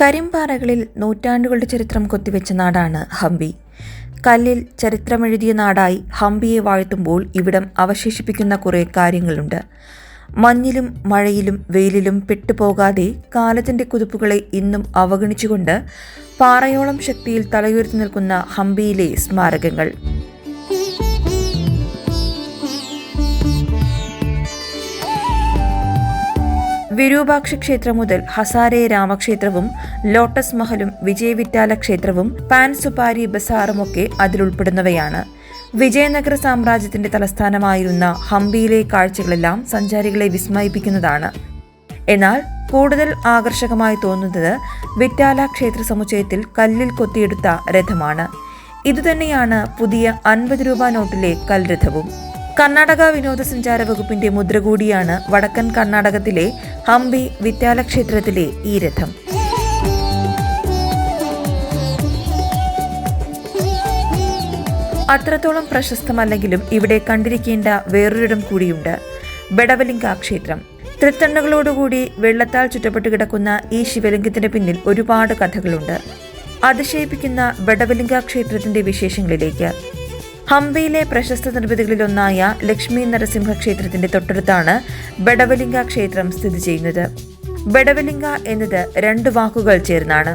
കരിമ്പാറകളിൽ നൂറ്റാണ്ടുകളുടെ ചരിത്രം കൊത്തിവെച്ച നാടാണ് ഹംപി. കല്ലിൽ ചരിത്രമെഴുതിയ നാടായി ഹംപിയെ വാഴ്ത്തുമ്പോൾ ഇവിടം അവശേഷിപ്പിക്കുന്ന കുറേ കാര്യങ്ങളുണ്ട്. മഞ്ഞിലും മഴയിലും വെയിലിലും പെട്ടുപോകാതെ കാലത്തിന്റെ കുതിപ്പുകളെ ഇന്നും അവഗണിച്ചുകൊണ്ട് പാറയോളം ശക്തിയിൽ തലയുയർത്തി നിൽക്കുന്ന ഹംപിയിലെ സ്മാരകങ്ങൾ. വിരൂപാക്ഷ ക്ഷേത്രം മുതൽ ഹസാരെ രാമക്ഷേത്രവും ലോട്ടസ് മഹലും വിജയവിറ്റാല ക്ഷേത്രവും പാൻ സുപാരി ബസാറുമൊക്കെ അതിലുൾപ്പെടുന്നവയാണ്. വിജയനഗര സാമ്രാജ്യത്തിന്റെ തലസ്ഥാനമായിരുന്ന ഹംപിയിലെ കാഴ്ചകളെല്ലാം സഞ്ചാരികളെ വിസ്മയിപ്പിക്കുന്നതാണ്. എന്നാൽ കൂടുതൽ ആകർഷകമായി തോന്നുന്നത് വിറ്റാല ക്ഷേത്ര സമുച്ചയത്തിൽ കല്ലിൽ കൊത്തിയെടുത്ത രഥമാണ്. ഇതുതന്നെയാണ് പുതിയ 50 രൂപ നോട്ടിലെ കൽരഥവും. കർണാടക വിനോദസഞ്ചാര വകുപ്പിന്റെ മുദ്ര കൂടിയാണ് വടക്കൻ കർണാടകത്തിലെ ഹംപി വിറ്റാല ക്ഷേത്രത്തിലെ ഈ രഥം. അത്രത്തോളം പ്രശസ്തമല്ലെങ്കിലും ഇവിടെ കണ്ടിരിക്കേണ്ട വേറൊരിടം കൂടിയുണ്ട്, ബെടവലിംഗ ക്ഷേത്രം. തൃത്തണ്ണുകളോടുകൂടി വെള്ളത്താൽ ചുറ്റപ്പെട്ട് കിടക്കുന്ന ഈ ശിവലിംഗത്തിന് പിന്നിൽ ഒരുപാട് കഥകളുണ്ട്. അതിശയിപ്പിക്കുന്ന ബെടവലിംഗ ക്ഷേത്രത്തിന്റെ വിശേഷങ്ങളിലേക്ക്. ഹംപിയിലെ പ്രശസ്ത നിർമ്മിതികളിലൊന്നായ ലക്ഷ്മി നരസിംഹ ക്ഷേത്രത്തിന്റെ തൊട്ടടുത്താണ് ബെടവലിംഗ ക്ഷേത്രം സ്ഥിതി ചെയ്യുന്നത്. ബെടവലിംഗ എന്നത് 2 വാക്കുകൾ ചേർന്നാണ്,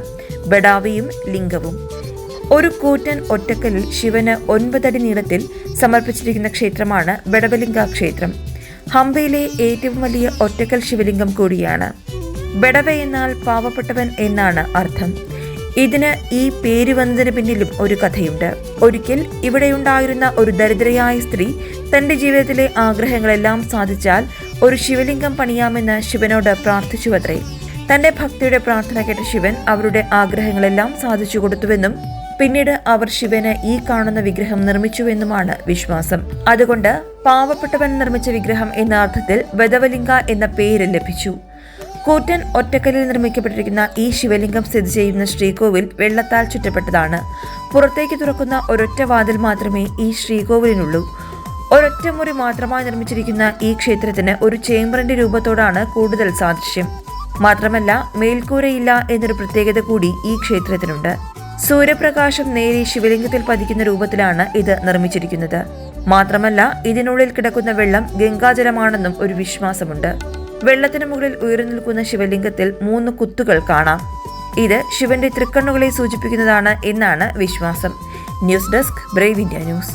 ബെടാവിയും ലിംഗവും. ഒരു കൂറ്റൻ ഒറ്റക്കല്ലിൽ ശിവന് 9 അടി നീളത്തിൽ സമർപ്പിച്ചിരിക്കുന്ന ക്ഷേത്രമാണ് ബെടവലിംഗ ക്ഷേത്രം. ഹംപിയിലെ ഏറ്റവും വലിയ ഒറ്റക്കൽ ശിവലിംഗം കൂടിയാണ്. ബെടവ എന്നാൽ പാവപ്പെട്ടവൻ എന്നാണ് അർത്ഥം. ഇതിന് ഈ പേര് വന്നതിന് പിന്നിലും ഒരു കഥയുണ്ട്. ഒരിക്കൽ ഇവിടെയുണ്ടായിരുന്ന ഒരു ദരിദ്രയായ സ്ത്രീ തന്റെ ജീവിതത്തിലെ ആഗ്രഹങ്ങളെല്ലാം സാധിച്ചാൽ ഒരു ശിവലിംഗം പണിയാമെന്ന് ശിവനോട് പ്രാർത്ഥിച്ചുവത്രേ. തന്റെ ഭക്തിയുടെ പ്രാർത്ഥന കേട്ട ശിവൻ അവരുടെ ആഗ്രഹങ്ങളെല്ലാം സാധിച്ചു കൊടുത്തുവെന്നും പിന്നീട് അവർ ശിവന് ഈ കാണുന്ന വിഗ്രഹം നിർമ്മിച്ചുവെന്നുമാണ് വിശ്വാസം. അതുകൊണ്ട് പാവപ്പെട്ടവൻ നിർമ്മിച്ച വിഗ്രഹം എന്ന അർത്ഥത്തിൽ ബെടവലിംഗ എന്ന പേര് ലഭിച്ചു. കൂറ്റൻ ഒറ്റക്കല്ലിൽ നിർമ്മിക്കപ്പെട്ടിരിക്കുന്ന ഈ ശിവലിംഗം സ്ഥിതി ചെയ്യുന്ന ശ്രീകോവിൽ വെള്ളത്താൽ ചുറ്റപ്പെട്ടതാണ്. പുറത്തേക്ക് തുറക്കുന്ന ഒരൊറ്റ വാതിൽ മാത്രമേ ഈ ശ്രീകോവിലിനുള്ളൂ. ഒരൊറ്റ മുറി മാത്രമായി നിർമ്മിച്ചിരിക്കുന്ന ഈ ക്ഷേത്രത്തിന് ഒരു ചേംബറിന്റെ രൂപത്തോടാണ് കൂടുതൽ സാദൃശ്യം. മാത്രമല്ല മേൽക്കൂരയില്ല എന്നൊരു പ്രത്യേകത കൂടി ഈ ക്ഷേത്രത്തിനുണ്ട്. സൂര്യപ്രകാശം നേരെ ശിവലിംഗത്തിൽ പതിക്കുന്ന രൂപത്തിലാണ് ഇത് നിർമ്മിച്ചിരിക്കുന്നത്. മാത്രമല്ല ഇതിനുള്ളിൽ കിടക്കുന്ന വെള്ളം ഗംഗാജലമാണെന്നും ഒരു വിശ്വാസമുണ്ട്. വെള്ളത്തിന് മുകളിൽ ഉയർന്നു നിൽക്കുന്ന ശിവലിംഗത്തിൽ 3 കുത്തുകൾ കാണാം. ഇത് ശിവന്റെ തൃക്കണ്ണുകളെ സൂചിപ്പിക്കുന്നതാണ് എന്നാണ് വിശ്വാസം. News desk, Brave India news.